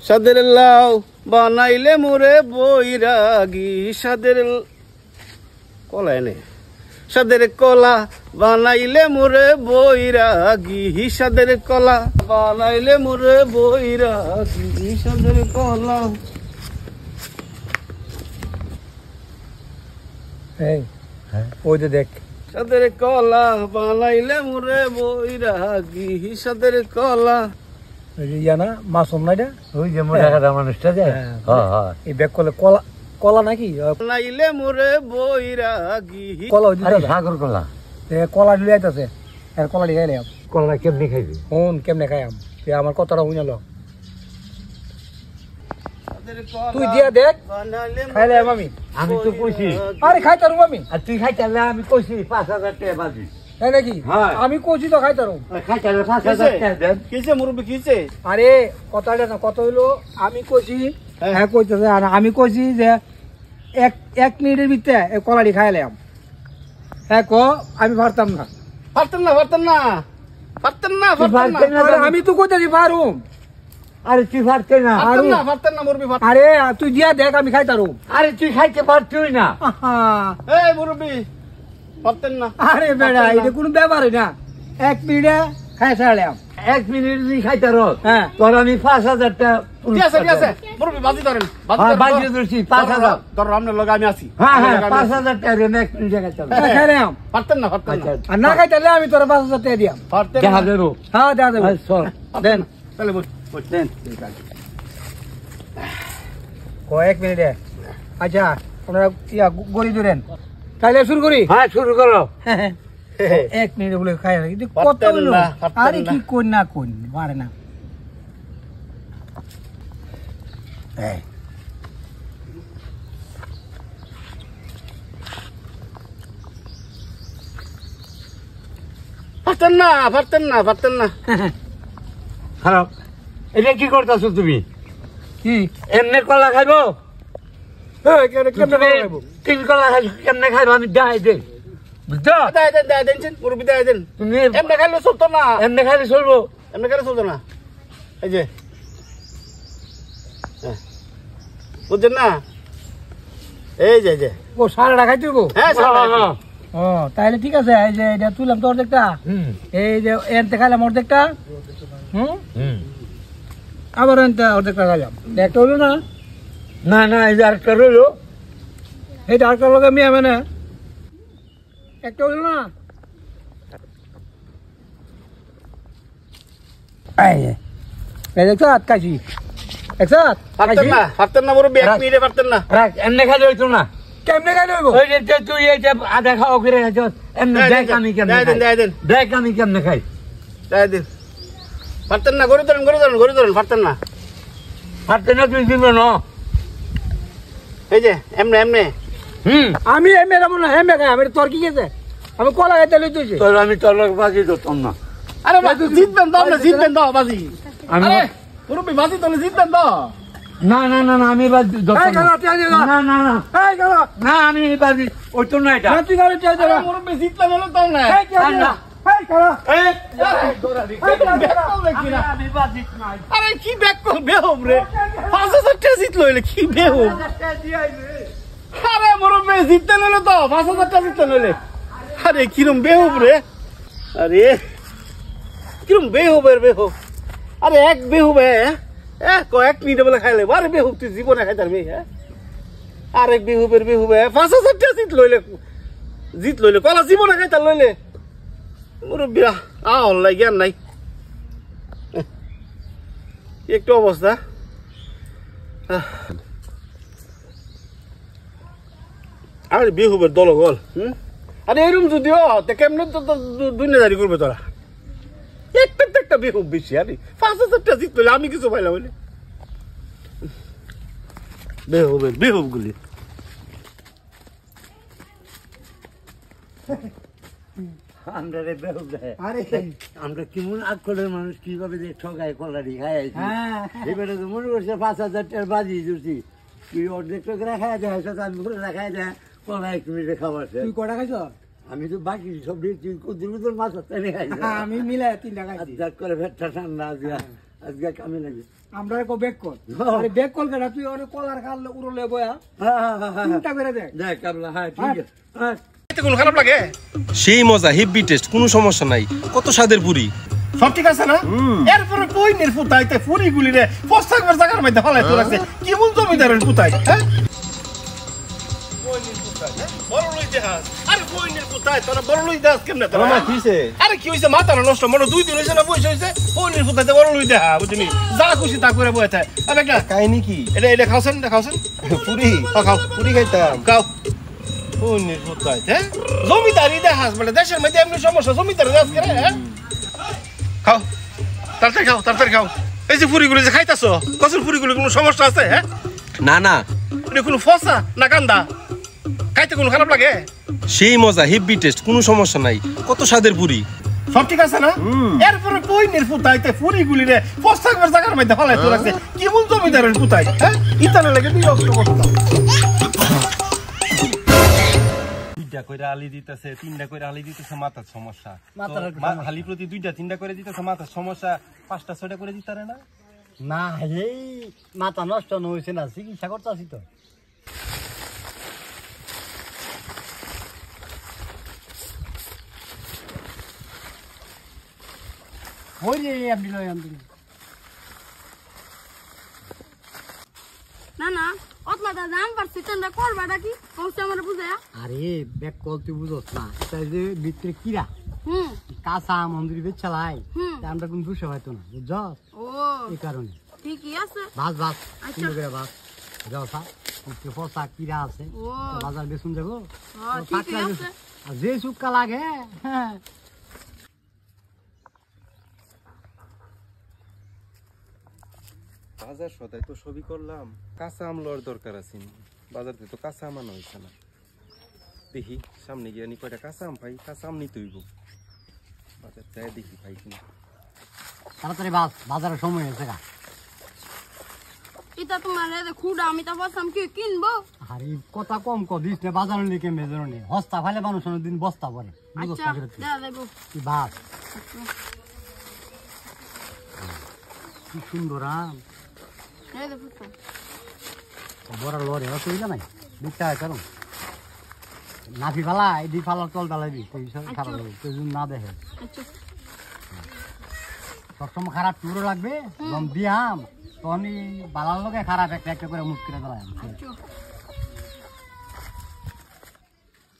সাদের লাউ বানাইলে মোরে বৈরাগী সাদের কলা এনে সাদের কলা বানাইলে মোরে বৈরাগী সাদের কলা বানাইলে মোরে বৈরাগী সাদের কলা। ওই যে দেখ সাদের কলা বানাইলে মোরে বৈরাগী সাদের কলা। ইয়া না মাসুম না এটা ওই যে মোটা কাটা মানুষটা যে এই ব্যাগ করলে কলা কলা নাকি বানাইলে মোরে বৈরাগী কলা আরে সাগর কলা কলা দিলে আইতাছে আর কলা দিয়ে খাইলাম কলা কেমনি খাইবি হুন কেমনে খাইয়াম আমার কথাটা শুনালো তুই দিয়া দেখ খাইলাম আমি আমি তো কইছি আরে খাইতারুম আমি আর তুই খাইতালে আমি কইছি 5,000 টাকা বাজি তাই নাকি আমি কইছি তো খাইতারুম খাইতালে 5,000 টাকা দেন কিছে মুরব্বি কিছে আরে কথাটা না কত হইলো আমি কইছি হ্যাঁ কইতেছে আর আমি কইছি যে এক মিনিটের ভিতরে এই কলাটি খাইলাম হ্যাঁ ক আমি পারতাম না আমি তো কইতেছি পারুম আরে তুই পারতে না মুরব্বি আরে তুই দিয়া দেখ আমি খাইতারুম আরে তুই খাইতে পারতুই না এই মুরব্বি পারতেন না আরে বেড়া এটা কোনো ব্যাপারই না এক মিনিটে খাই ছাড়লাম 1 মিনিট তুই খাইতার হ্যাঁ তোর আমি 5,000 টাকা ঠিক আছে মুরব্বি বাজি ধরেন বাজি ধরছি 5,000 তোর আপনার লগে আমি আছি হ্যাঁ 5,000 টাকা দেন 1 মিনিট খাইতাম খাইলাম পারতেন না আর না খাইতালে আমি তোর 5,000 টাকা দিয়াম পারতেন দেখা দেবো হ্যাঁ দেখা দেবো চল দেন তাহলে বুঝলেন এক মিনিটে আচ্ছা আপনারা ইয়া গড়ি ধরেন তাইলে শুরু করি হ্যাঁ শুরু করো এক মিনিট বলে খাই কত হলো আরে কি কোন না কোন পারে না পারতেন না খারাপ এটা কি করতেছো তুমি কি এমনি কলা খাইবো কেমনে খাইবো তিন কলা খাই কেমনে খাইবো আমি দেখাই দে বুঝছো দেন মুরব্বি দেন তুমি এমনি খাইলে চলতো না এমনি খাইলে চলবো এমনি খাইলে চলতো না এই যে বুঝছেন না এই যে ও সারাটা খাইতে হইব হ্যাঁ ও তাইলে ঠিক আছে এই যে এটা তুললাম তো অর্ধেকটা এই যে এনতে খাইলাম অর্ধেকটা আবার এনতে অর্ধেকটা খাইলাম একটা হইলো না না না এই যে আরেকটা রইলো এইটা আরেকটা লগে আমি মানে একটা হইলো না এই দেখছো কাশি একসাথ পারতেন না মুরব্বি 1 মিনিটে পারতেন না রাখ এমনি খাইলে হইতো না কেমনে খাইলে হইব ওই যে তুই এই যে আধা খাওয়া করে খাইছো এমনি দেখ আমি কেমনে খাই দেখ আমি কেমনে খাই দেন পারতেন না গড়ি ধরেন পারতেন না পারতে না তুই দিবে না এই যে এমনে আমি এমে যাবো না হেমে খাই আমি তোর কি গেছে আমি কলা খাইতে লই তুই তোর আমি তোর লোক বাজি ধরতাম না আরে জিতবেন তো আপনি জিতবেন তো বাজি আমি মুরব্বি বাজি তো জিতবেন তো না না না না আমি বাজি ধরতাম না না না না আমি বাজি ওই তো না এটা তুই গাড়ি চাই যা মুরব্বি জিতলেন হলো তো না না আমি বাজি নাই আরে কি ব্যাক কল বেহম রে 5,000 টাকা জিতলো এলে কি বেহম আরে মুরব্বি জিততে হলো তো 5,000 টাকা জিততে হলে আরে কিরম বেহম রে আরে কিরম বেহম আরে এক বেহম কয়েক মিনিট বলে খাইলে আরে বেহুব তুই জীবনে খাইতার হ্যাঁ আরেক বেহুবের 5,000 টাকা জিত লইলে কলা জীবনে খাইতার লইলে মুরব্বি আল্লাহ জ্ঞান নাই একটু অবস্থা আরে বেহুবের দলগল আরে এরম যদিও কেমনে তো দুনিয়াদারি করবে তোরা একটা বেহুব বেশি আরে 5,000 টাকা জিত লইলে আমি কিছু পাইলাম বলে বেহুব গুলি আমরা কেমন আকলের মানুষ কিভাবে ঠকায় কলারি খাই এবারে তো মনে করছে 5,000 টাকার বাজি দিচ্ছি তুই অর্ধেক টাকা খাই দেয় আমি রাখাই দেয় কলা 1 মিনিটে খাবার তুই কটা খাইছ আমি তো বাকি সব কুদুর মাছ খাই আমি মিলাই 3 টাকা করে ভেটটা ঠান্ডা আজকে কামে লাগে আমরা কো ব্যাক কল আরে ব্যাক কল কেন তুই অনেক কলার খাল উড়লে বয়া চিন্তা করে দেখ দেখ কাবলা হ্যাঁ ঠিক আছে হ্যাঁ এতে কোন খারাপ লাগে সেই মজা হেভি টেস্ট কোনো সমস্যা নাই কত স্বাদের পুরি সব ঠিক আছে না এরপরে কই নের ফুটাইতে ফুরি গুলি রে পস্তাকবার জায়গার মধ্যে ফলাই তো রাখছে কি মন জমিদারের ফুটাই হ্যাঁ কই নের ফুটাই বড় লই দেহাস আরে কই নের ফুটাই তোরা বড় লই দেহাস কেমনে তোরা মামা কিছে আরে কি হইছে মাথা নষ্ট মনে 2 দিন হইছে না পয়সা হইছে কই নের ফুটাইতে বড় লই দেহা বুঝনি যা খুশি তা করে বইতে আবে একটা কাহিনী কি এটা খাওছেন পুরি খাও পুরি খাইতাম খাও কই নের ফুটাই হ্যাঁ জমিদারি দেহাস বলে দেশের মধ্যে এমনি সমস্যা জমিদার দেহাস করে হ্যাঁ খাও তাড়াতাড়ি খাও এই যে পুরিগুলো যে খাইতাছো কসুর পুরিগুলো কোনো সমস্যা আছে হ্যাঁ না না এটা কোনো ফসা না কান্দা খাইতে কোনো খারাপ লাগে সেই মজা হেভি টেস্ট কোনো সমস্যা নাই কত স্বাদের পুরি সব ঠিক আছে না এরপরে কই নের ফুটাইতে পুরিগুলি রে পস্তাকবার জায়গার মধ্যে ফলাই তো রাখছে কি মন জমিদারের ফুটাই হ্যাঁ ইতানে লাগে বিরক্ত করতাম দুইটা কইরা আলি দিতেছে তিনটা কইরা আলি দিতেছে মাথার সমস্যা হালি প্রতি দুইটা তিনটা করে দিতেছে মাথার সমস্যা 5টা 6টা করে দিতারে না না এই মাথা নষ্ট হইছে না চিকিৎসা করতেছি তো ওই রে আপনি লয় আমি না না অতলাটা জান পারছি তোমরা করবাটা কি কষ্ট আমার বুঝায়া আরে ব্যাক কল তুই বুঝছ না তাই যে ভিতরে কিরা হুম কাঁচা মন্দির বেচালাই হুম। আমরা কোন দুশো হয়তো না বুঝছ ও এই কারণে ঠিকই আছে বাস আচ্ছা। সুন্দর করে বাস যাও সা ফসা কিরা আছে ও বাজার বেসুন যাবো হ্যাঁ ঠিকই আছে আর যে সুক্কা লাগে হ্যাঁ বাজার সদাই তো সবই করলাম কাঁচা আম লওয়ার দরকার আছে বাজার থেকে তো কাঁচা আম আনা হয়েছে না দেখি সামনে গিয়ে নি কয়টা কাঁচা আম পাই কাঁচা আম নিতে হইব বাজার চাই দেখি পাই কিনা তাড়াতাড়ি বাস বাজারের সময় হয়েছে গা এটা তোমার রে খুড়া আমি তো বললাম কি কিনবো আরে কথা কম দিস না বাজারের লিখে মেজর নেই হস্তা ফাইলে মানুষ দিন বস্তা পরে আচ্ছা দেয়া দেবো তুই বাস কি সুন্দর আম এই দেখো তো বড় লড়ে অসুবিধা নাই দেখতে হয় কারণ নাফি ফালা এদি ফালার তল ডালাবি তুই সব খারাপ লাগবে তুই যদি না দেখে আচ্ছা সবসময় খারাপ টুরো লাগবে দম দিয়াম তখন বালার লোকে খারাপ একটা একটা করে মুখ করে দিলাম আচ্ছা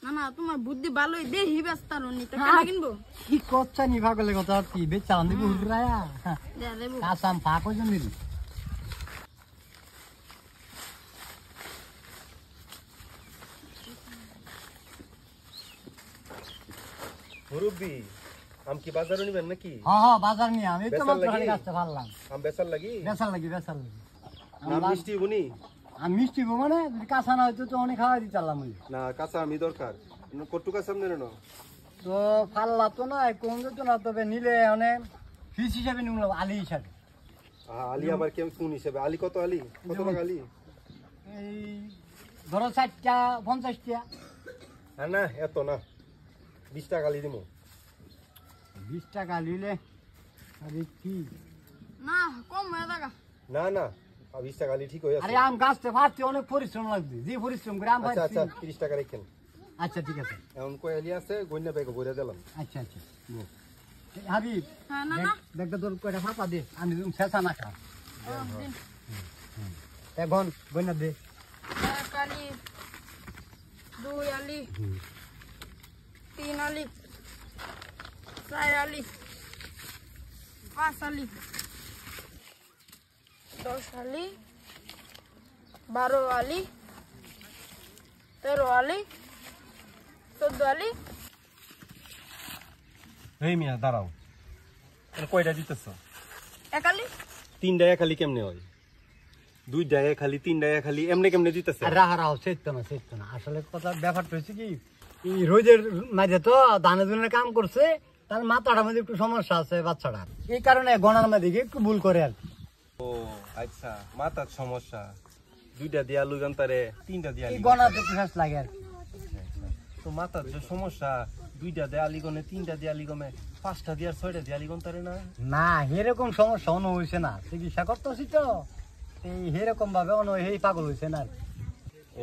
না না তোমার বুদ্ধি ভালোই দেহি ব্যস্তার নি তো কেন কিনবো কি করছা নি ভাগলে কথা কি বেচালাম দিবি হুড়রায়া দেয়া দেবো কাসাম ফা কইজন দিবি মুরব্বি আম কি বাজারে নিবেন নাকি হ্যাঁ বাজার নিয়ে আমি তো বেচার মাত্র লাগি? খালি গাছটা ফাললাম আম বেচার লাগি বেচার লাগি না মিষ্টি বুনি আমি মিষ্টি গো মানে যদি কাঁচা না হয়তো তো অনেক খাওয়াই দিতে পারলাম ওই না কাঁচা আমি দরকার কট্টু কাঁচা আম নেন না তো ফাল্লা তো না কম যেত না তবে নিলে মানে ফিস হিসাবে নিলাম আলি হিসাবে আলি আবার কেমন কোন হিসেবে আলি কত আলি কত টাকা আলি এই ধরো 60টা 50টা হ্যাঁ না এত না 20 টাকা আলি দিমু 20 টাকা নিলে আরে কি না কম হয়ে থাকা না না 20 টাকা আলি ঠিক হয়ে আরে আছে আম গাছতে ফাটতে অনেক পরিশ্রম লাগবে যে পরিশ্রম করে আম আচ্ছা ফাটছি আচ্ছা 30 টাকা রাখেন আচ্ছা ঠিক আছে এখন কয় আলি আছে গন্যা ব্যাগে ভরে দিলাম আচ্ছা আচ্ছা হাবিব হ্যাঁ না না দেখটা তোর কয়টা ফাঁপা দে আমি শেষা না খা দিন এখন গন্যা দে এক আলি 2 আলি 3 আলি 4 আলি 5 আলি 10 আলি 12 আলি 13 আলি 14 আলি এই মিয়া দাঁড়াও কয়টা দিতেছ 1 আলি 3টা এক আলি কেমনে হয় 2টা এক আলি 3টা এক আলি এমনি কেমনে দিতেছ রাহা রাও সেট না আসলে কথা ব্যাপারটা হচ্ছে কি এই রোজের মাঝে তো দানে দুনে কাম করছে তার মাথাটার মধ্যে একটু সমস্যা আছে বাচ্চাটার এই কারণে গণার মধ্যে একটু ভুল করে আর কি ও আচ্ছা মাথার সমস্যা 2টা দিয়া লুগান তারে 3টা দিয়া এই গণা তো একটু শেষ লাগে আর কি তো মাথার যে সমস্যা 2টা দিয়ে আলিগনে 3টা দিয়ে আলিগমে 5টা দিয়ে আর 6টা দিয়ে আলিগন তারে না না এরকম সমস্যা অন্য হয়েছে না, চিকিৎসা করতেছি তো এই এরকম ভাবে অন্য এই পাগল হয়েছে না।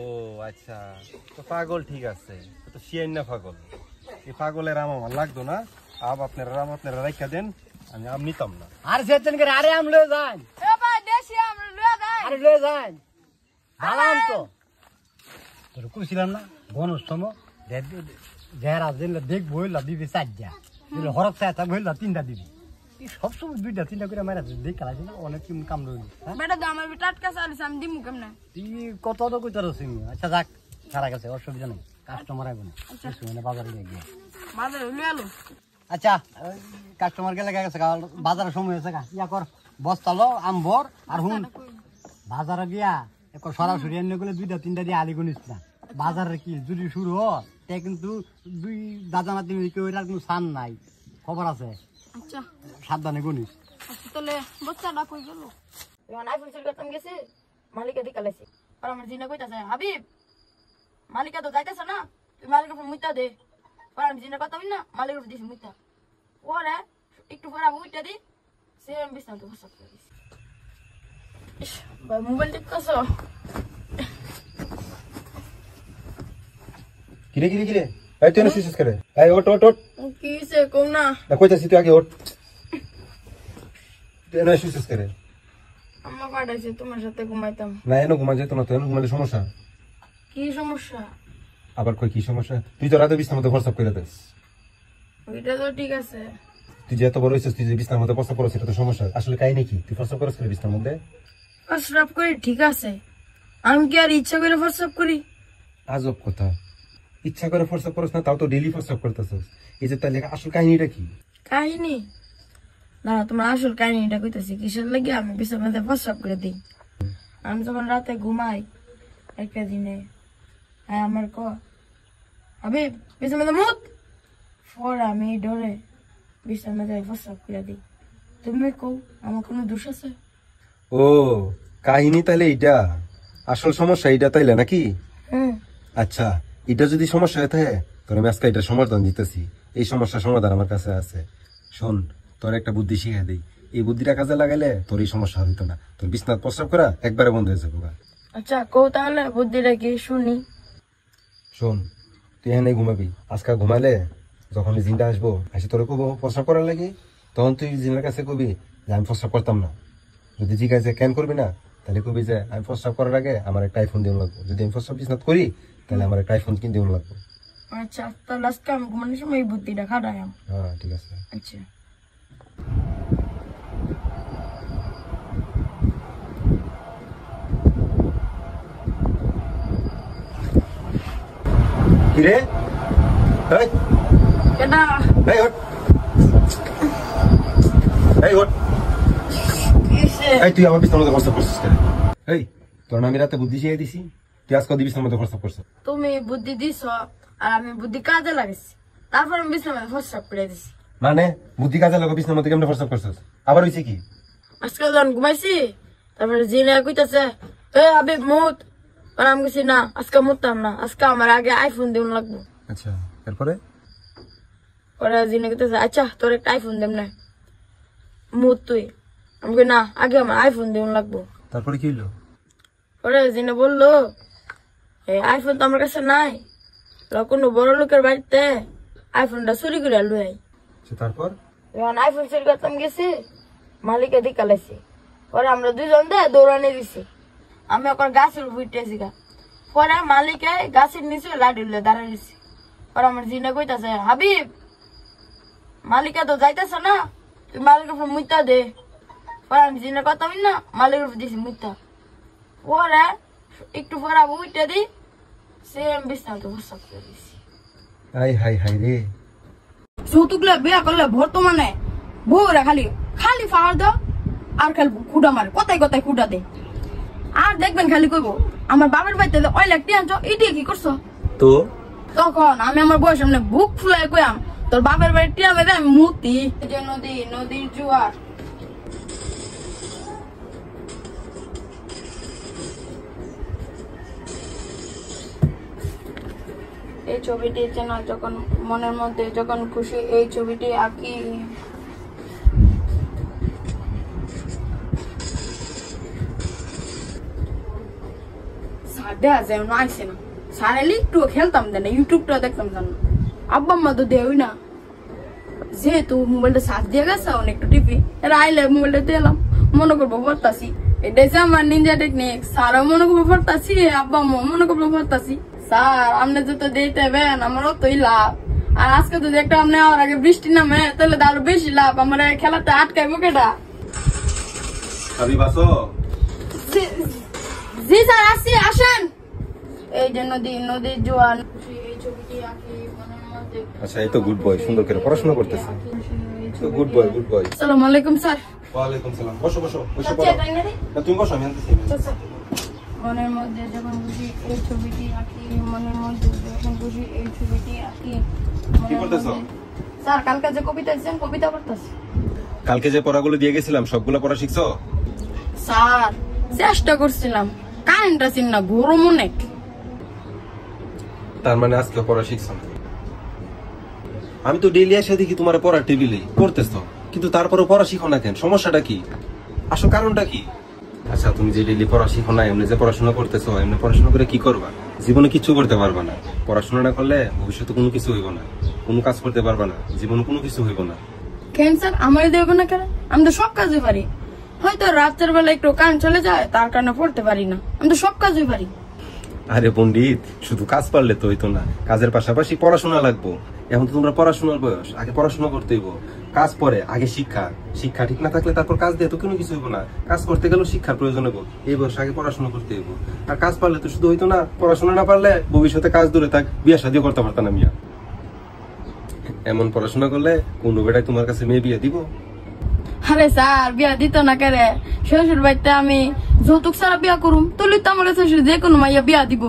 ও আচ্ছা, তো পাগল ঠিক আছে, তো শিয়াই না পাগল। এই পাগলের আমার লাগতো না, আপনারা রাখা দেন, আমি আম নিতাম না। আর যেতেন করে আরে আম লয়ে যান, এ ভাই দেশি আমরা লয়ে যাই। আরে লয়ে যান ভালো আম তো। তোর কইছিলাম না বনস সম যারা দিলে দেখবো হইলা দিবি 4টা, দিলে হরক চাইতা হইলা 3টা দিবি। এই সবসময় 2টা 3টা করে মারা দেখ খেলাছি না, অনেক কি কাম রইল। বেটা দাম আমি টাটকা চালিস আমি দিমু কেমনে? তুই কত তো কইতার সিং। আচ্ছা যাক, সারা গেছে, অসুবিধা নেই, কাস্টমার আইব না, মানে বাজারে গিয়ে। বাজারে লয়ে আলো। আচ্ছা কাস্টমার গেলে গেছে, বাজারের সময় হয়েছে, ইয়া কর বস্তা লো আম্বর। আর হুন বাজারে গিয়া এখন সরাসরি এনে গেলে 2টা 3টা দিয়ে আলি গুনিস না। বাজারের কি যদি শুরু হয় তে কিন্তু 2 দাদানা দিন কেউ এর কোনো সান নাই, খবর আছে। আচ্ছা সাবধানে গুনিস। আচ্ছা তাহলে বাচ্চাটা কই গেল? এখন আইফোন সেল করতাম গেছি, মালিকা দিকালাইছি। আর আমার জিনা কইতাছে হাবিব মালিকা তো যাইতেছে না, তুই মালিকের ফোন মুইতা দে। পর আমি জিনা কথা না, মালিকের ফোন দিছি মুইতা। ওরে একটু পরে আমি মুইতা দি, সেম বিছানা তো বসা করে দিছি। ইস ভাই মোবাইল দেখতেছো? কিরে এই তুই না সিসিস করে, এই ওট কি সে কম না? না কইতাছি তুই আগে ওট, তুই না সিসিস করে। আম্মা পাঠাইছে তোমার সাথে ঘুমাইতাম। না এনে ঘুমা যেত না, তো এনে ঘুমালে সমস্যা। কি সমস্যা? আবার কই কি সমস্যা? তুই তো রাতে বিছনার মধ্যে প্রস্রাব করে দিস। ওইটা তো ঠিক আছে, তুই যে এত বড় হইছিস, তুই যে বিছনার মধ্যে প্রস্রাব করছিস, এটা তো সমস্যা। আসলে কাহিনী কি, তুই প্রস্রাব করছিস বিছনার মধ্যে? প্রস্রাব করি ঠিক আছে, আমি কি আর ইচ্ছা করে প্রস্রাব করি? আজব কথা, ইচ্ছা করে প্রস্রাব করছ না, তাও তো ডেইলি প্রস্রাব করতেছিস। এই যে তাহলে আসল কাহিনীটা কি? কাহিনী না, তোমার আসল কাহিনীটা কইতেছি। কিসের লাগে আমি বিছানার মধ্যে প্রস্রাব করে দিই? আমি যখন রাতে ঘুমাই একটা দিনে, হ্যাঁ আমার আমি বিছানার মধ্যে মুত পর আমি ডরে বিছানার মধ্যে প্রস্রাব করে দিই। তুমি কও আমার কোনো দোষ আছে? ও কাহিনী তাহলে এইটা, আসল সমস্যা এইটা তাইলে নাকি? হুম আচ্ছা, এটা যদি সমস্যা হয়ে থাকে তোর আমি আজকে এটা সমাধান দিতেছি। এই সমস্যার সমাধান আমার কাছে আছে। শোন, তোর একটা বুদ্ধি শিখে দেই, এই বুদ্ধিটা কাজে লাগাইলে তোর এই সমস্যা হইতো না, তোর বিছনাত প্রস্রাব করা একবারে বন্ধ হয়ে যাবে। আচ্ছা কও তাহলে বুদ্ধিটা কি শুনি। শোন, তুই এখানে ঘুমাবি, আজকে ঘুমাইলে যখন জিনটা আসবো এসে তোর কবো প্রস্রাব করার লাগে, তখন তুই জিনের কাছে কবি যে আমি প্রস্রাব করতাম না। যদি জিজ্ঞাসা কেন করবি না, তাহলে কবি যে আমি প্রস্রাব করার আগে আমার একটা আইফোন দিয়ে লাগবো। যদি আমি প্রস্রাব বিছনাত করি তাহলে আমার একটা আইফোন কিনে দিয়ে লাগবো। আচ্ছা তাহলে আজকে আমি ঘুমানোর সময় এই বুদ্ধিটা খাটাই। হ্যাঁ ঠিক আছে। আচ্ছা কিরে কেনা তুই আমার বিছনার মধ্যে প্রস্তাব করছিস কেন? এই তোর আমি রাতে বুদ্ধি শিখিয়ে দিছি, তুই আজকে বিছনার মধ্যে প্রস্তাব করছিস। তুমি বুদ্ধি দিছ আর আমি বুদ্ধি কাজে লাগাইছি, তারপর আমি বিছানায় প্রস্রাব করে দিছি। মানে বুদ্ধি কাজে লাগো, বিছনার মধ্যে কেমন প্রস্তাব করছিস? আবার হয়েছে কি? আজকে যখন ঘুমাইছি তারপরে জিনে কইতাছে এ হাবিব মুত, আর আমি কইছি না আজকে মুততাম না, আজকে আমার আগে আইফোন দিউন লাগবো। আচ্ছা এরপরে পরে জিনে কইতাছে আচ্ছা তোর একটা আইফোন দেব না মুত তুই। আমি কই না আগে আমার আইফোন দিউন লাগবো। তারপরে কি হইলো? পরে জিনে বললো এই আইফোন তো আমার কাছে নাই, কোনো বড় লোকের বাড়িতে আইফোনটা চুরি করে লুই। তারপর যখন আইফোন চুরি করতাম গেছি মালিকে দিকালাইছি, পরে আমরা দুজন দে দৌড়ানি দিছি। আমি ওখানে গাছের উঠতেছি গা, পরে মালিকে গাছের নিচে লাঠি দাঁড়াই দিছি। পরে আমার জিনে কইতাছে হাবিব মালিকা তো যাইতেছে না, তুই মালিকের উপর মুইতা দে। পরে আমি জিনের কথা না মালিকের উপর দিছি মুইতা। পরে একটু পরে আমি উইটা দিই, সেম বিছনা তো প্রস্রাব করে দিছি। হাই হাই হাই রে, যৌতুকলে বিয়া করলে বর্তমানে বউরা খালি খালি ফাড় দাও আর খালি খুঁড়া মারে, কোথায় কোথায় খুঁড়া দে। আর দেখবেন খালি কইব আমার বাবার বাড়িতে ওই লাগটি আনছো, এটি কি করছো? তো তখন আমি আমার বউয়ের সামনে বুক ফুলাই কইয়াম তোর বাবার বাড়ি টিয়া মেরে আমি মুতি। নদী নদীর জোয়ার এই ছবিটি চেনা যখন মনের মধ্যে যখন খুশি এই ছবিটি আঁকি। সাড়ে আছে এমন আইসে না, সারাইলে একটু খেলতাম দেন না, ইউটিউবটা দেখতাম জানো, আব্বা আম্মা তো দেওই না, যেহেতু মোবাইলটা সার্চ দিয়ে গেছে অনেক একটু টিপি আইলে মোবাইলটা দিলাম, মনে করবো পড়তাছি, এটাই আমার নিনজা টেকনিক। স্যারও মনে করবো পড়তাছি, আব্বা আম্মা মনে করবো পড়তাছি। স্যার আপনি যত দিতে বেন আমার অতই লাভ, আর আজকে যদি একটা আপনি আমার আগে বৃষ্টি নামে তাহলে তো আরো বেশি লাভ, আমার খেলাতে আটকাইবো কেটা। জি স্যার আসি, আসেন। এই যে নদী, নদীর জোয়ার, এই ছবিটি আঁকি মনের মধ্যে। আচ্ছা এই তো গুড বয়, সুন্দর করে পড়াশোনা করতেছে, তো গুড বয় গুড বয়। আসসালামু আলাইকুম স্যার। ওয়ালাইকুম সালাম, বসো বসো বসো আচ্ছা, পড়ো। তাই না রে? না তুমি বসো, আমি আনতেছি। মনের মধ্যে যখন খুশি এই ছবিটি আঁকি, মনের মধ্যে যখন খুশি এই ছবিটি আঁকি। কি করতেছো? স্যার কালকে যে কবিতা দিয়েছেন কবিতা পড়তেছি। কালকে যে পড়াগুলো দিয়ে গেছিলাম সবগুলো পড়া শিখছো? স্যার চেষ্টা করছিলাম, কারেন্ট আছেন না, গরম অনেক। তার মানে আজকে পড়া শিখছো না? আমি তো ডেইলি এসে দেখি তোমার পড়ার টেবিলে পড়তেছো, কিন্তু তারপরে পড়া শিখো না কেন? সমস্যাটা কি? আসল কারণটা কি? আচ্ছা তুমি যে ডেইলি পড়া শিখো না, এমনি যে পড়াশোনা করতেছো, এমনি পড়াশোনা করে কি করবা? জীবনে কিছু করতে পারবা না। পড়াশোনা না করলে ভবিষ্যতে কোনো কিছু হইব না, কোনো কাজ করতে পারবা না, জীবনে কোনো কিছু হইব না। কেন স্যার আমার দেবো না কেন? আমি তো সব কাজই পারি, হয়তো রাতের বেলা একটু কান চলে যায় তার কারণে পড়তে পারি না, আমি তো সব কাজই পারি। আরে পণ্ডিত, শুধু কাজ পারলে তো হইতো না, কাজের পাশাপাশি পড়াশোনা লাগবো। এখন তো তোমরা পড়াশোনার বয়স, আগে পড়াশোনা করতে হইব, কাজ পরে, আগে শিক্ষা। শিক্ষা ঠিক না থাকলে তারপর কাজ দিয়ে তো কোনো কিছু হইব না। কাজ করতে গেলেও শিক্ষার প্রয়োজন হইব, এই বয়স আগে পড়াশোনা করতে হইব। আর কাজ পারলে তো শুধু হইতো না, পড়াশোনা না পারলে ভবিষ্যতে কাজ দূরে থাক, বিয়া শাদিও করতে পারতাম না মিয়া। এমন পড়াশোনা করলে কোন বেটায় তোমার কাছে মেয়ে বিয়ে দিব? আরে স্যার বিয়া দিত না কেরে, শ্বশুর বাড়িতে আমি যৌতুক ছাড়া বিয়া করুম, তাহলে তো আমার শ্বশুর যে কোনো মাইয়া বিয়া দিব।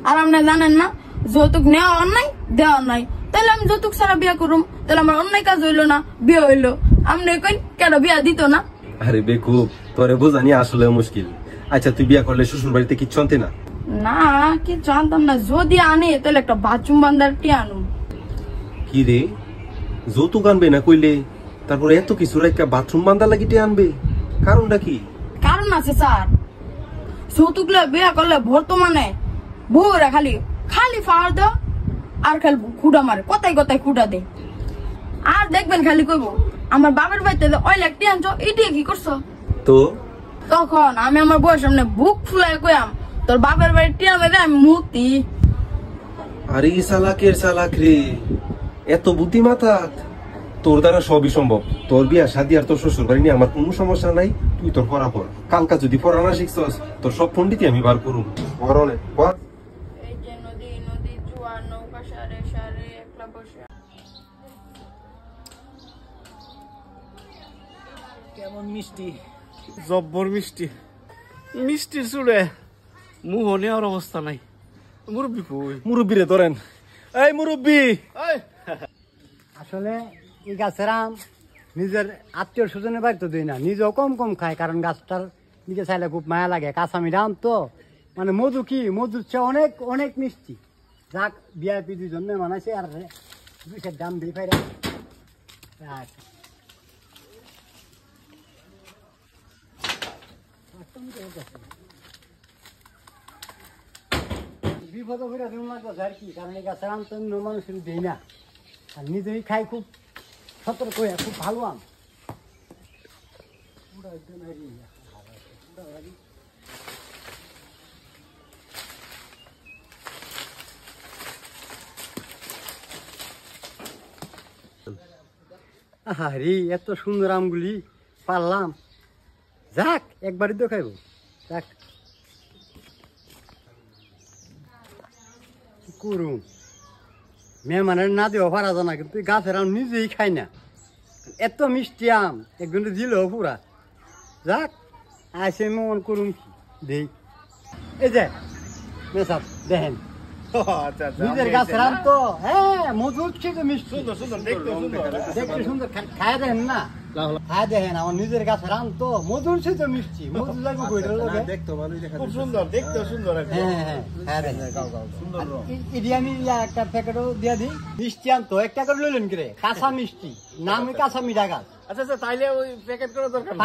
আর আপনি জানেন না যৌতুক নেওয়া অন্যায়, দেওয়া অন্যায়, তাহলে আমি যৌতুক ছাড়া বিয়া করুম, তাহলে আমার অন্যায় কাজ হইলো না, বিয়ে হইলো। আপনি কই কেন বিয়া দিত না? আরে বেকুব, তোরে বোঝানি আসলে মুশকিল। আচ্ছা তুই বিয়া করলে শ্বশুর বাড়িতে কিচ্ছু আনতে না? না কিছু আনতাম না, যদি আনে তাহলে একটা বাথরুম বান্দার টি আনুম। কি রে, যৌতুক আনবে না কইলে, তারপরে এত কিছু রাইকা বাথরুম বান্ধা লাগিতে আনবে? কারণটা কি? কারণ আছে স্যার, যৌতুক বিয়া করলে বর্তমানে বউরা খালি খালি ফাড় দাও আর খালি খুঁড়া মারে, কথাই কথাই খুঁড়া দে। আর দেখবেন খালি কইব আমার বাবার বাড়িতে ওই লাগটি আনছো, এটি কি করছো? তো তখন আমি আমার বউয়ের সামনে বুক ফুলাই কইয়াম, তোর বাবার বাড়ির টিয়া মেরে আমি মুক্তি। আরে চালাকের চালাক রে, এত বুদ্ধিমাতা! তোর দ্বারা সবই সম্ভব। তোর বিয়া শাদি আর তোর শ্বশুর বাড়ি নিয়ে আমার কোনো সমস্যা নাই। তুই তোর পড়া পড়, কালকা যদি পড়া না শিখছস তোর সব পন্ডিতই আমি বার করুম। পড়নে পড়। এই যে নদী, নদী জোয়ার নৌকা সারে সারে একলা বসে। কেমন মিষ্টি, জব্বর মিষ্টি, মিষ্টির চুড়ে মুহ নেওয়ার অবস্থা নাই। মুরব্বী কই? মুরব্বী রে ধরেন, এই মুরব্বী। আসলে এই গাছের আম নিজের আত্মীয় স্বজনের বাড়িতে দিই না, নিজেও কম কম খায়, কারণ গাছটার নিজে চাইলে খুব মায়া লাগে। কাঁচামির আম তো মানে মধু কি, মধুর চেয়ে অনেক অনেক মিষ্টি। যাক বিআইপি দুজন মেহমান আছে, আর দুইশের দাম দিয়ে পাই। বিপদ করে লাগতেছে আর কি, কারণ এই গাছের আম তো অন্য মানুষের দিই না, আর নিজেই খাই খুব সতর্ক হয়ে, খুব ভালো আম। আরে এত সুন্দর আমগুলি পারলাম, যাক একবারই তো খাইব। যাক কি করুন, মেহমানের না দেওয়া পারা যায় না, কিন্তু গাছের আম নিজেই খাই না, এত মিষ্টি আম একজনে দিল পুরা। যাক আসে মন করুন কি দেই, এই যে মেসাব দেখেন নিজের গাছের আম তো, হ্যাঁ মধুর চেয়ে মিষ্টি, সুন্দর সুন্দর দেখতে সুন্দর, দেখতে সুন্দর, খায় দেন না। হ্যাঁ দেখেন আমার নিজের গাছের আম তো মধুর সে তো মিষ্টি মধু লাগবে কইরা লোকে দেখতো ভালোই দেখা খুব সুন্দর দেখতে সুন্দর একদম। হ্যাঁ হ্যাঁ হ্যাঁ দেখেন সুন্দর রং। এটি আমি একটা প্যাকেটও দিয়ে দিই মিষ্টি আম তো একটা করে লইলেন করে কাঁচা মিষ্টি নাম কাঁচা মিঠা গাছ আচ্ছা আচ্ছা তাইলে ওই প্যাকেট করা দরকার নাই।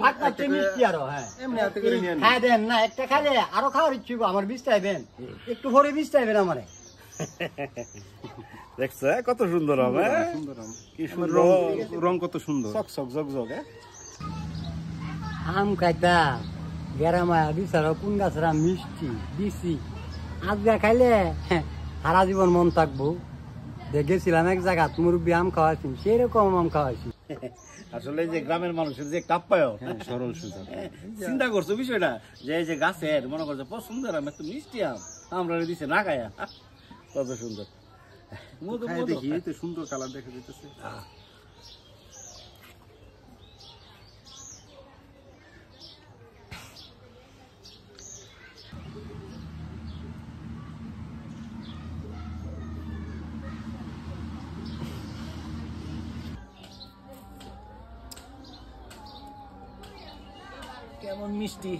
পাকটা মিষ্টি আরো হ্যাঁ এমনি হাতে করে নিয়ে হ্যাঁ দেন না একটা খাইলে আরো খাওয়ার ইচ্ছুক আমার 20 টাইবেন একটু পরে 20 টাইবেন আমারে দেখছো কত সুন্দর হবে সুন্দর আম। কি সুন্দর রং কত সুন্দর চক চক জগ জগ আম খাইতা গেরামায়া বিচার কোন গাছের আম মিষ্টি দিছি আজকে খাইলে সারা জীবন মন থাকবো দেখেছিলাম এক জায়গা মুরব্বী আম খাওয়াইছি সেরকম আম খাওয়াইছি আসলে যে গ্রামের মানুষের যে কাপ্পায়ন সরল সুজা চিন্তা করছো বিষয়টা যে এই যে গাছের মনে করছে সুন্দর আম এত মিষ্টি আম আমরা দিছে না খায়া কত সুন্দর মধু খাই মধু দেখি এই তো সুন্দর কালার দেখা যাইতেছে কেমন মিষ্টি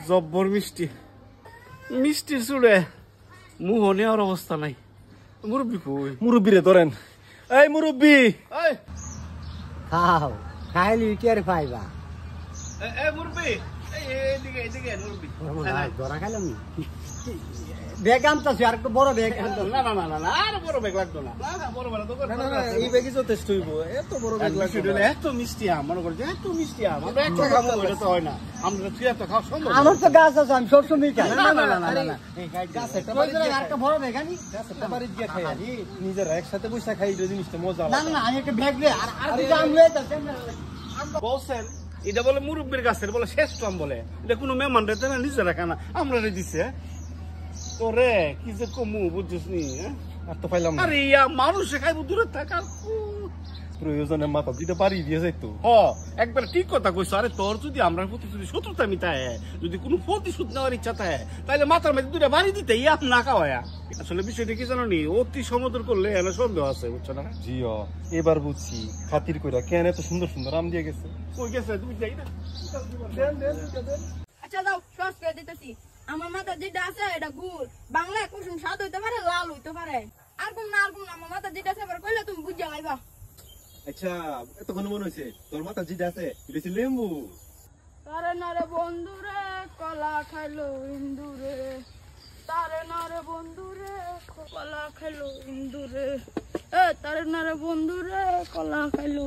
জব্বর মিষ্টি মিষ্টির চুড়ে মুহ নেওয়ার অবস্থা নাই মুরব্বী কই মুরব্বিরে ধরেন এই মুরব্বি খাও খাইলি টের পাইবা মুরব্বী এদিকে এদিকে মুরব্বী ধরা খাইলাম ব্যাগ আনতেছি আর একটু বড় ব্যাগ না না না না না আর বড় ব্যাগ লাগতো না না বড় বড় তো না না না এই ব্যাগই যথেষ্ট হইব এত বড় ব্যাগ লাগবে না। এত মিষ্টি আম মনে করছে এত মিষ্টি আম আমরা একটা খাবো এটা তো হয় না আমরা তুই এত খাওয়া সম্ভব আমার তো গাছ আছে আমি সবসময় খাই না না না না না গাছেরটা আর একটা বড় ব্যাগ আনি গাছেরটা বাড়িতে গিয়ে খাই আনি নিজেরা একসাথে বসে খাই এই জিনিসটা মজা না লাগে না আমি একটা ব্যাগ লে আর দুটো আম লয়ে যাচ্ছি বলছেন এটা বলে মুরব্বীর গাছের বলে শ্রেষ্ঠ আম বলে এটা কোনো মেহমান রেতে না নিজেরা খানা আমরা রে দিছে তোরে কি যে কমু বুঝছিস নি আর তো পাইলাম না আরে ইয়া মানুষে খাইবো দূরে থাকার প্রয়োজনে মাথা দুইটা বাড়ি দিয়ে যাইতো হ একবার ঠিক কথা কইছো আরে তোর যদি আমরা প্রতি যদি শত্রুতা মিটায় যদি কোনো প্রতিশোধ নেওয়ার ইচ্ছা থাকে তাহলে মাথার মধ্যে দুটা বাড়ি দিতে ইয়া না খাওয়ায়া আসলে বিষয়টা কি জানো নি অতি সমুদ্র করলে এনে সন্দেহ আছে বুঝছো না জিও এবার বুঝছি খাতির কইরা কেন এত সুন্দর সুন্দর আম দিয়ে গেছে কই গেছে তুমি যাই না দেন দেন দেন আচ্ছা দাও সস করে দিতেছি আমার মাথা যেটা আছে এটা গুড় বাংলায় কুসুম স্বাদ হইতে পারে লাল হইতে পারে আর কোন না আমার মাথা যেটা আছে এবার কইলে তুমি বুঝা লাইবা আচ্ছা এতক্ষণ মনে হয়েছে তোর মাথা জিদা আছে এটা হচ্ছে লেম্বু তারে নারে বন্ধুরে কলা খাইলো ইন্দুরে তারে নারে বন্ধুরে কলা খাইলো ইন্দুরে তারে নারে বন্ধুরে কলা খাইলো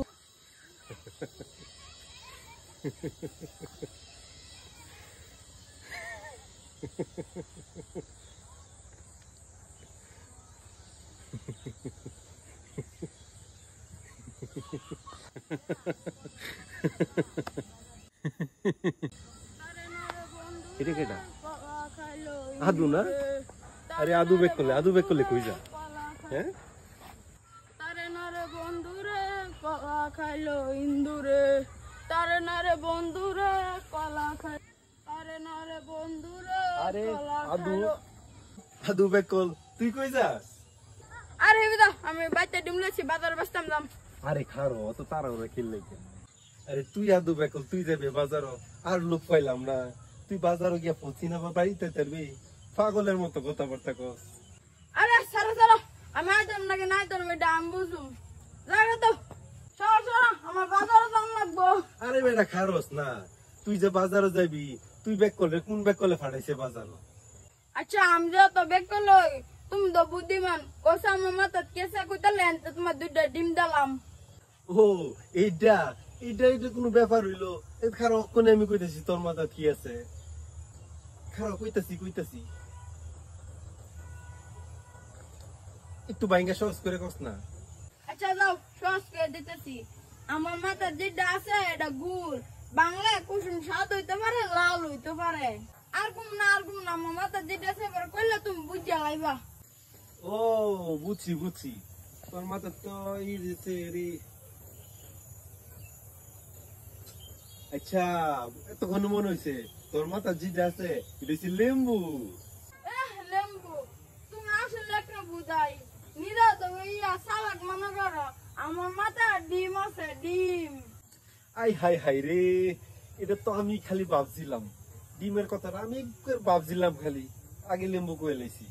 এটা কেটা আদু না আরে আদু বেক করলে কই যা হ্যাঁ তারে নারে বন্ধুরে কলা খাইলো ইন্দুরে তারে নারে বন্ধুরে কলা খাই তারে নারে বন্ধুরে আরে কলা আদু খাইলো আদু বেক কল তুই কই যাস আরে বিদা আমি বাইতে ডিমলেছি বাজার বসতাম দাম আরে খারো অত তারা ওরা খেললে কেন আরে তুই আদু বেক কল তুই যাবে বাজারও আর লোক পাইলাম না তুই বাজারও গিয়া পৌঁছি না বা বাড়িতে তারবি পাগলের মতো কথাবার্তা কস আরে সারা সারা আমি আইতাম নাকি না আইতাম এটা আমি বুঝুম জায়গা তো সর সর আমার বাজারে দাম লাগবো আরে বেটা খারস না তুই যে বাজারে যাবি তুই ব্যাক করলে কোন ব্যাক করলে ফাটাইছে বাজার আচ্ছা আমি যে তো বেক করলো তুমি তো বুদ্ধিমান কোসা আমার মাথা কেসা কইতালেন তো তোমার দুইটা ডিম দিলাম ও এইটা এটা এটা কোনো ব্যাপার হইলো এই খারো কোনে আমি কইতাছি তোর মাথা কি আছে খারো কইতাছি একটু বাইঙ্গা সহজ করে কস না আচ্ছা যাও সস করে দিতেছি আমার মাথা যেটা আছে এটা গুড় বাংলায় কুসুম স্বাদ হইতে পারে লাল হইতে পারে আর কোন না আমার মাথা যেটা আছে এবার কইলে তুমি বুঝা লাইবা ও বুঝছি তোর মাথা তো ই দিতে রে আচ্ছা এতক্ষণ মনে হয়েছে তোর মাথা যেটা আছে এটা হচ্ছে লেম্বু লেম্বু তুমি আসলে একটা বুঝাই নিরা তো ইয়া সালাক মনে করো আমার মাথা ডিম আছে ডিম। আই হাই হাই রে, এটা তো আমি খালি ভাবছিলাম ডিমের কথাটা, আমি একবার ভাবছিলাম খালি, আগে লেম্বু কয়ে লাইছি।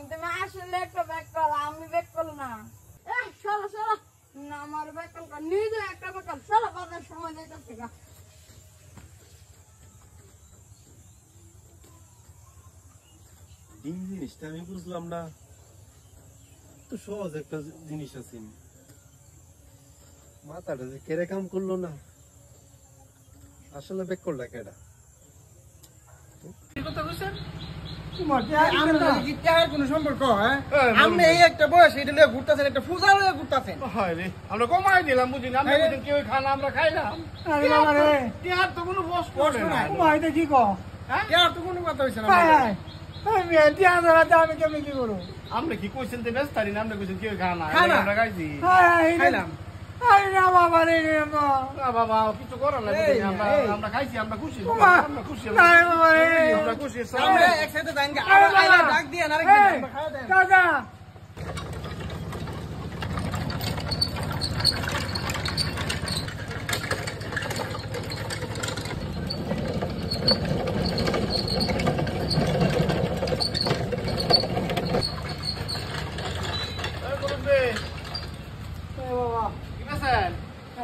তুমি আসলে একটা ব্যাক কল, আমি ব্যাক কল না। চলো চলো না, আমার ব্যাক কল নিজে একটা ব্যাক কল। চলো বাজার সময় যাইতেছে গা। ডিম জিনিসটা আমি বুঝলাম না, তো সহজ একটা জিনিস আছে, মাথাটা যে কেড়ে কাম করলো না, আসলে বেক করলা কেডা? কোনো সম্পর্ক আপনি এই একটা বয়স এটা লিয়ে ঘুরতেছেন, একটা পূজা লিয়ে ঘুরতেছেন। আমরা কমাই দিলাম, বুঝি না কেউ খানা আমরা খাইলাম। টিয়ার তো কোনো প্রশ্ন নাই, কি কো টিয়ার তো কোনো কথা হইছে না। আমি কেমনি কি করবো? আমরা কি কইছেন যে ব্যস্ত না, আমরা কইছেন কেউ খানা আমরা খাইছি, খাইলাম। বাবা কিছু করার নাই, আমরা খাইছি, আমরা খুশি, আমরা খুশি, আমরা খুশি। একসাথে ডাক দিয়ে দাদা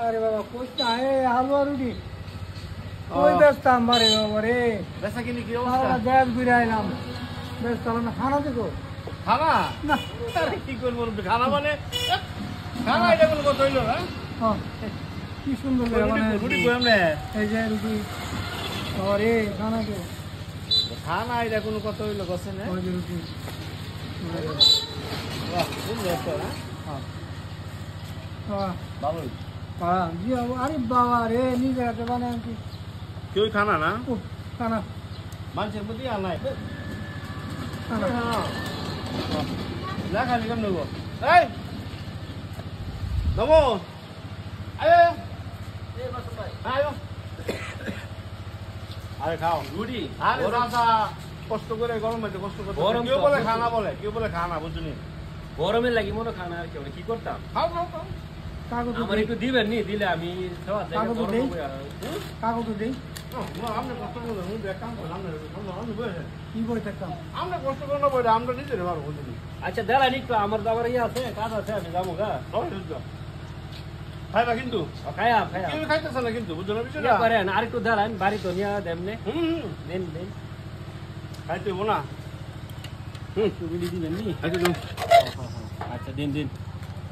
अरे बाबा कुछ ना है हलवा रुटी कोई व्यस्त हमारे बाबा रे বেচা কিনি কি सारा অবস্থা? गैस गिराइलाम व्यस्त ना खाना देखो খানা না আরে কি করবো খানা মানে খানা, এটা কোনো কথা হইলো না? हाँ की सुंदर लगा রুটি बनाया রুটি কই আমনে ऐसे रुटी और ये खाना के খানা, এটা কোনো কথা হইলো গছে না? और ये रुटी বাহ সুন্দর তো না, हाँ हाँ ভালোই। हाँ जी अरे बाबा रे नहीं जाते बनाया की কেউ খানা না, खाना মানুষের প্রতি আর নাই। खाना না খালি কেমন নেবো? এই নমো আরে আয়ো, আরে খাও রুটি। আরে দাদা কষ্ট করে গরম হইতে কষ্ট করতে, কেউ বলে খানা বলে, কেউ বলে খানা, বুঝলি? গরমের লাগি মনে খানা আর কি কি করতাম। খাও খাও খাও। कागो तो আমার একটু দিবেন নি, দিলে আমি খাওয়া যায় কাগজ গরম দেই? হবে আর। कागो तो दे আমরা কষ্ট করলে এক কাম করলাম, আমরা বসে की बोल सकता আমরা কষ্ট করলে বলে আমরা নিজের পারবো, বুঝলি? আচ্ছা দেলাই একটু, আমার তো আবার ইয়ে আছে, কাজ আছে, আমি যাবো গা। খাইবা কিন্তু খায়া খায়া কেউ খাইতেছে না কিন্তু, বুঝলো না বিষয়টা? ইয়ে করেন আর একটু দেলাইন, বাড়ি তো নিয়ে দেমনে দেন দেন। খাইতে হবো না, বিলি দিবেন নি? খাইতে দেবো, আচ্ছা দিন দিন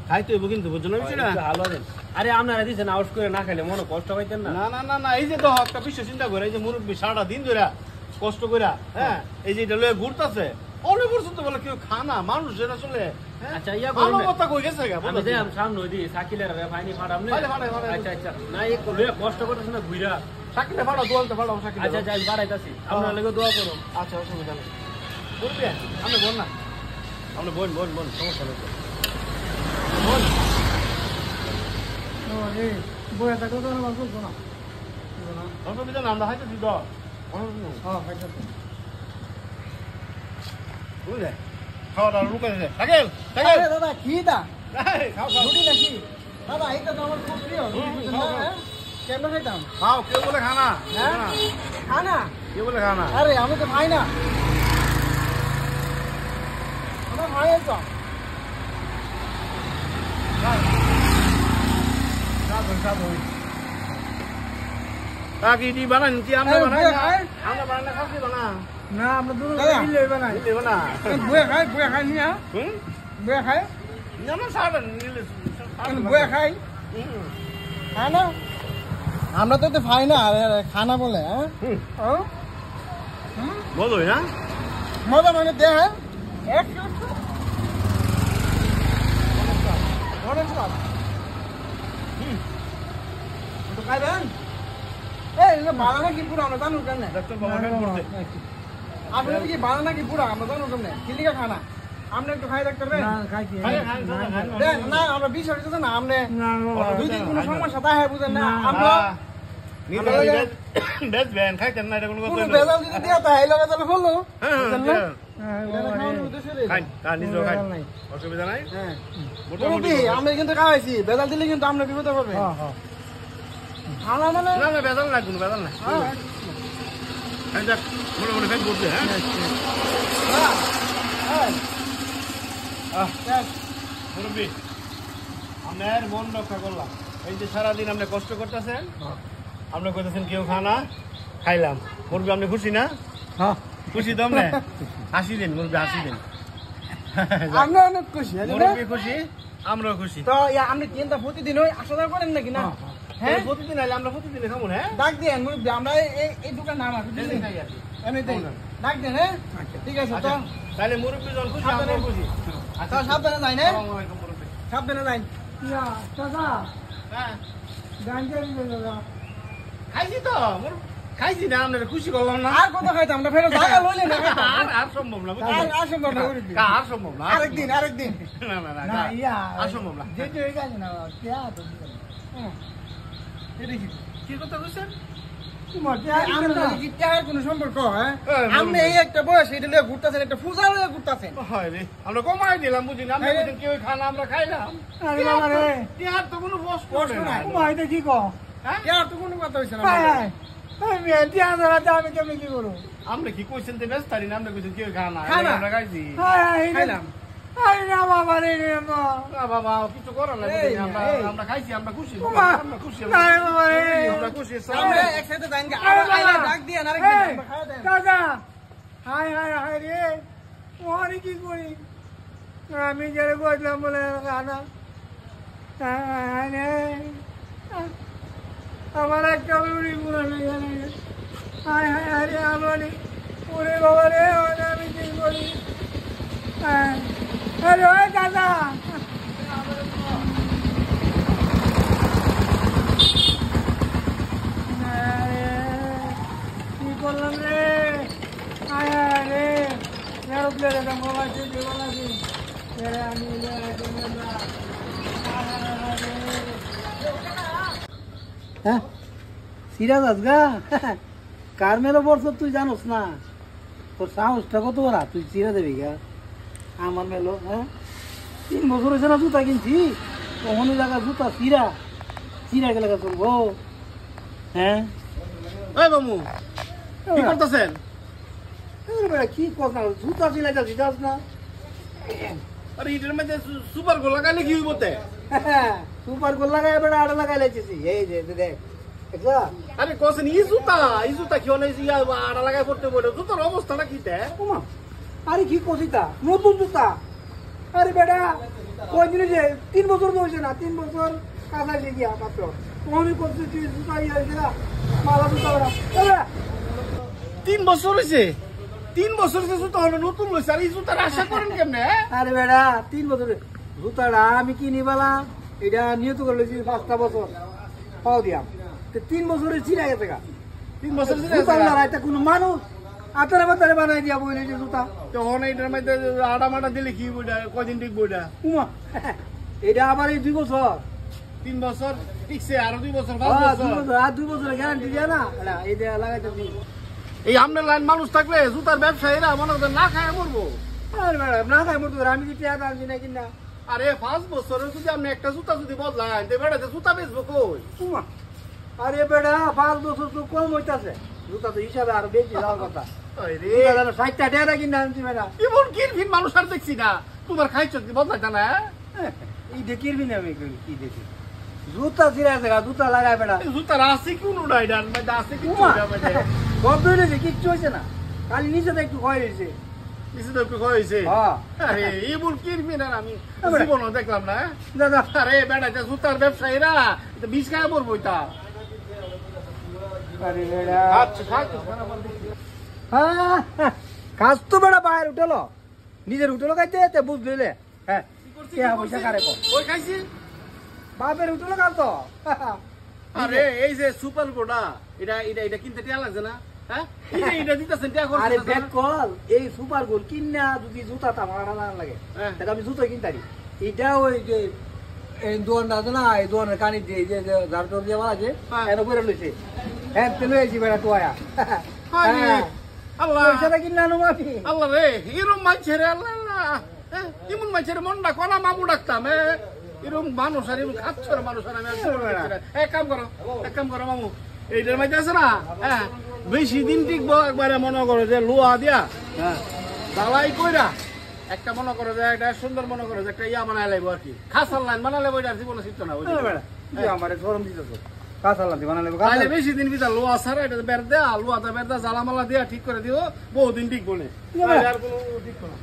খাইতে হবো কিন্তু, বুঝলো না বিষয়টা? একটু হালুয়া দেন। আরে আপনারা দিচ্ছেন আউট করে না খাইলে মনে কষ্ট পাইতেন না। না না না না, এই যে তো একটা বিশ্ব চিন্তা করে, এই যে মুরব্বী সারাটা দিন ধরে কষ্ট করে, হ্যাঁ এই যে এটা লয়ে ঘুরতেছে, অনেক পর্যন্ত বলে কেউ খানা, মানুষ যেটা চলে আচ্ছা ইয়া করবেন, কথা কই গেছে গা, আমি যাই সামনে ওই দিকে সাকিলের ফাইনি ফাড়াম নে। ফাড়ে, ফাড়ে, ফাড়ে। আচ্ছা আচ্ছা না একটু লয়ে কষ্ট করতেছ না ঘুরা। সাকিলে ফাড়া দোয়ালতে ফাড়াও, সাকিলে আচ্ছা আচ্ছা আমি বাড়াইতাছি, আপনার লাগে দোয়া করো। আচ্ছা অসুবিধা নেই, বলবি আপনি বোন না, আপনি বোন বোন বোন, সমস্যা নেই বোন। और ये बोया तक तो ना बात को ना অসুবিধা না, আমরা হাইতে দিদ हाँ खाइता तो বুঝলে, খাওয়া দাওয়া রুকে দিতে সাকিল সাকিল, अरे दादा खीदा খাও খাও रुटी नाকি दादा এটা তো আমার খুব প্রিয় কেন খাইতাম খাও, কেউ বলে খানা, হ্যাঁ? খানা কেউ বলে খানা, আরে আমি তো খাই না আমার ভাই তো কাকি দি বানান কি আমরা আরে, বানাই বুয়া না, খায়? আমরা বানাই না, খাসি বানা না আমরা দুটো দাদা। মিলে বানাই দেব না, বুয়া খাই নিয়া হুম বুয়া খাই না না সাড়ে নিলে বুয়া খাই খায় না আমরা তো খাই না আরে খানা বলে হ্যাঁ বলো না, মজা মানে দে হ্যাঁ এক তো খাইবেন এই বানানা কি পুরো আমরা জানো কেন ডাক্তার বাবা ফেল করতে, আপনার কি বানানা কি পুরো আমরা জানো কেন কিলিকা খানা আপনি একটু খাই ডাক্তার না খাই কি খাই খাই খাই না আমরা 20 হইছে না আপনি দুই দিন কোনো সমস্যা তাই বুঝেন না আমরা বেচবেন খাইতেন না এটা কোনো কথা কোনো হইলো? বেজাল যদি দিয়া তা এই লগে তাহলে বললো হ্যাঁ, বুঝলেন না? হ্যাঁ, বেজাল খাওয়ানোর উদ্দেশ্যে রে। খান, খান, নিজেও খান। বেজাল নাই। অসুবিধা নাই হ্যাঁ। মোটামুটি মুরব্বি, আমরা কিন্তু খাওয়াইছি বেজাল দিলে কিন্তু আমরা বিপদে পড়বে খানা মানে না না বেজাল নাই কোনো বেজাল নাই খাই যাক মোটামুটি খাই বলছে হ্যাঁ মুরব্বি আপনার মন রক্ষা করলাম এই যে সারাদিন আপনি কষ্ট করতেছেন আপনি কইতেছেন কেউ খানা খাইলাম মুরব্বি আপনি খুশি না খুশি তো আপনি হাসি দিন মুরব্বি হাসি দিন আমরা অনেক খুশি আছে না? মুরব্বি খুশি আমরাও খুশি তো আপনি চিন্তা প্রতিদিন ওই আসা যাওয়া করেন নাকি না হ্যাঁ প্রতিদিন আইলে আমরা প্রতিদিন খাবো হ্যাঁ ডাক দিয়েন মুরব্বি আমরা এই দোকান নাম আছে বুঝলি এমনিতেই ডাক দেন হ্যাঁ ঠিক আছে তো তাহলে মুরব্বি যখন খুশি আমরাও খুশি তো সাবধানে যাই না আসসালামু আলাইকুম মুরব্বি সাবধানে যাই হ্যাঁ খাইছি তো খাইছি না আপনার খুশি করলাম না আর কত খাইতাম না ফেরত জায়গা লইলে না খাইতাম। আর সম্ভব না আর সম্ভব না মুরব্বি। আর সম্ভব না আরেকদিন না না না আর সম্ভব না কি কথা বলছেন আমরা কি টাকার কোনো সম্পর্ক হ্যাঁ আপনি এই একটা বয়স এটা লিয়ে ঘুরতেছেন একটা পূজা লিয়ে ঘুরতেছেন হয় রে আমরা কমাই দিলাম বুঝি না আমরা বুঝি কেউ খানা আমরা খাইলাম আরে বাবা রে টিয়ার তো কোনো কষ্ট করে না এটা কি কো হ্যাঁ? টাকার তো কোনো কথা হইছে না আমরা কি কইছেন তে ব্যস্ত না আমরা কইছেন কেউ খানা খানা। আমরা খাইছি খাইলাম না বাবা কিছু করার না বুঝি আমরা আমরা খাইছি আমরা খুশি আমরা খুশি আমরা খুশি আমরা একসাথে যাইন গে আর আইলা ডাক দিয়ে আরেকদিন আমরা খাওয়া দেন দাদা হাই হাই হাই রে ওরে কি করি আমি যারা বললাম বলে খানা আমার একটা উড়ি পুরানো জানে হাই হাই হাই রে আমার ওরে বাবা রে আমি কি করি আরে ওই দাদা কি করলাম রে আয় রে এরোপ্লেনে মোবাইল আছে জীবন আছে আমি হ্যাঁ সিরাজ আজগা কার মেলো বর্ষ তুই জানোস না তোর সাহসটা কত বড় তুই চিরা দেবি গা আমার মেলো হ্যাঁ 3 বছর হয়েছে না জুতা কিনছি কখনো জায়গা জুতা চিরা গেলে চলবো হ্যাঁ ওই মামু কি করতেছেন কি কথা জুতা চিলাই যাচ্ছি যাস না আরে ইটার মধ্যে সুপার গোল লাগাইলে কি হইব তে সুপার গোল লাগাই বেড়া আড়া লাগাই লাইতেছি এই যে দেখ দেখলা আরে কোসেন ই জুতা কি হলে ইয়া আড়া লাগাই পড়তে বলে জুতার অবস্থাটা কি তে ওমা আরে কি কছিতা নতুন জুতা আরে বেটা কই দিনে যে 3 বছর হইছে না 3 বছর কাছাকাছি গিয়া মাত্র কোন করতে তুই জুতা ইয়া গেলা মালা জুতা বেটা 3 বছর হইছে 3 বছর যে জুতা হলো নতুন লইছে আর এই জুতার আশা করেন কেমনে আরে বেটা 3 বছর জুতাটা আমি কিনি বালা এটা নিয়ত করে লইছি 5টা বছর পাও দিয়াম তো 3 বছরের ছিড়া গেছে গা 3 বছর জুতা লাগাইতে কোনো মানুষ আতারে বাতারে বানাই দিয়া বইলে যে জুতা তখন এইটার মধ্যে আড়া মাটা দিলে কি বইটা কয়দিন ঠিক বইটা উমা এটা আবার এই 2 বছর 3 বছর ঠিকছে আরো 2 বছর 5 2 বছর বছর আর 2 বছরের গ্যারান্টি দেয়া না এই যে লাগাইতেছি এই আমনের লাইন মানুষ থাকলে জুতার ব্যবসায়ীরা মনে করেন না খায় মরবো আরে ম্যাডাম না খাই মতো আমি কি টাকা আনছি না কিনা আরে 5 বছরে যদি আপনি একটা জুতা যদি বদলান তো বেড়াতে জুতা বেচবো কই উমা আরে বেটা 5 বছর তো কম হইতাছে জুতা তো হিসাবে আর বেশি যাওয়ার কথা আরে 60টা টাকা কিনা আনছি ম্যাডাম এমন কিরফিন মানুষ আর দেখছি না তোমার খাইছ কি বদলাইতা না এই দেখিরবি না আমি কি দেখি জুতা ছিঁড়া জায়গা জুতা লাগাই বেটা এই জুতার আছে কি উনুটা এটার মধ্যে আছে কি উমা এটার মধ্যে গন্ধ হয়েছে কিচ্ছু হয়েছে না খালি নিচে তো একটু ক্ষয় হয়েছে কিছু তো একটু হয়েছে হ্যাঁ আরে এমন কিরফিন আর আমি জীবনও দেখলাম না দাদা আরে বেড়াতে জুতার ব্যবসায়ীরা এটা বিষ খায় মরবো এটা আরে বেটা আচ্ছা থাক হ্যাঁ কাজ তো বেটা বাইরে উঠেলো নিজের উঠেলো খাইতে তে বুঝলে হ্যাঁ পয়সা কারে কো ওই খাইছি বাপের উঠেলো কাজ তো আরে এই যে সুপার গোটা এটা কিনতে টিয়া লাগছে না হ্যাঁ এটা দিতেছেন টিয়া করছেন আরে ব্যাক কল এই সুপার গোল কিনা যদি জুতা তামাড়া না লাগে হ্যাঁ। তাহলে আমি জুতা কিনতারি এটা ওই যে এই দোকানটা আছে না এই দোকানের কানি দিয়ে যে ঝাড় দিয়ে বলা আছে হ্যাঁ। এর উপরে লইছে হ্যাঁ তেলে আইছি বেড়া তো আয়া আল্লাহ পয়সাটা কিনলে আনো মাফি আল্লাহ রে এরম মাইছে রে আল্লাহ আল্লাহ এমন মাইছে রে মন ডাকো না মামু ডাকতাম এরম মানুষ আর এরম খাচ্ছ মানুষ আর আমি এক কাম করো মামু এইটার মাইতে আছে না হ্যাঁ বেশি দিন টিকবো একবারে মনে করো যে লোহা দিয়া জ্বালাই কইরা একটা মনে করো যে একটা সুন্দর মনে করো যে একটা ইয়া বানাই লাগবো আর কি খাসার লাইন বানাই লাগবো এটা জীবনে শিখতো না আমার গরম দিতেছ কাঁচালাতে বানালে তাহলে বেশি দিন ভিতর লোহা ছাড়া এটা বের দেয়া লোহাটা বের দেয়া জ্বালা মালা দিয়া ঠিক করে দিও বহুদিন টিকবো না আর কোনো টিকবো না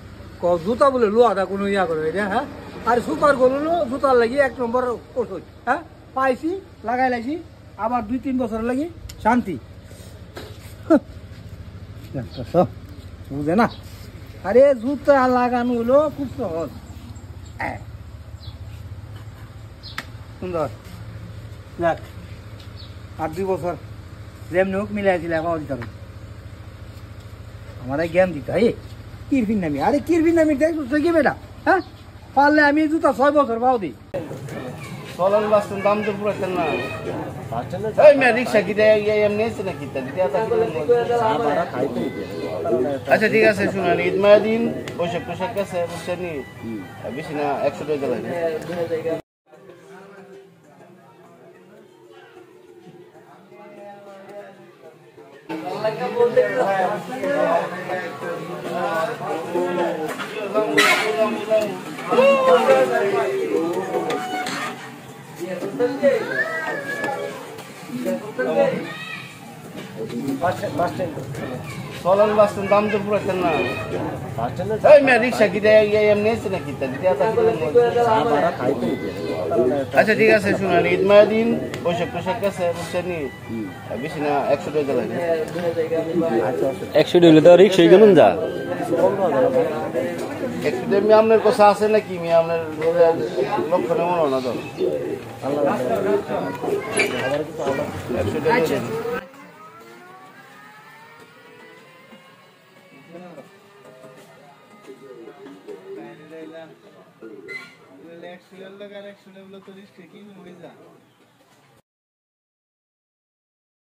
জুতা বলে লোহাটা কোনো ইয়া করে হ্যাঁ আর সুপার করলো জুতার লাগি 1 নম্বর ওষুধ হ্যাঁ পাইছি লাগাই লাইছি আবার 2-3 বছর লাগি শান্তি বুঝে না আরে জুতা লাগানো হলো খুব সহজ সুন্দর যাক আর 2 বছর যেমনি হোক মিলাইছিল আমার দিতে আমার জ্ঞান দিতে কিরফিন নামি আরে কিরফিন নামি দেখছো কি বেটা হ্যাঁ পারলে আমি জুতা 6 বছর পাও দিই চলার বাস্তব দাম তো পুরো কেন না এই মে রিকশা কি দেয় এমনি আছে নাকি আচ্ছা ঠিক আছে শুনুন ঈদ মায়া দিন পোশাক পোশাক আছে বুঝছেন নি বেশি না 100 টাকা লাগে চলার বাস্তব দাম তো পুরো কেন না এই মে রিকশা কি দেয় এমনি আছে নাকি আচ্ছা ঠিক আছে শুনুন ঈদ মায়া দিন পোশাক পোশাক আছে বুঝছেন নি বেশি না 100 টাকা লাগে 100 টাকা তো রিক্সায় কেমন যা একটু দেমি আপনার কথা আছে নাকি মি আপনার লক্ষণে মনে না তো 100 টাকা একশো টাকা আর 100 টাকা তো রিস্কে কি হয়ে যা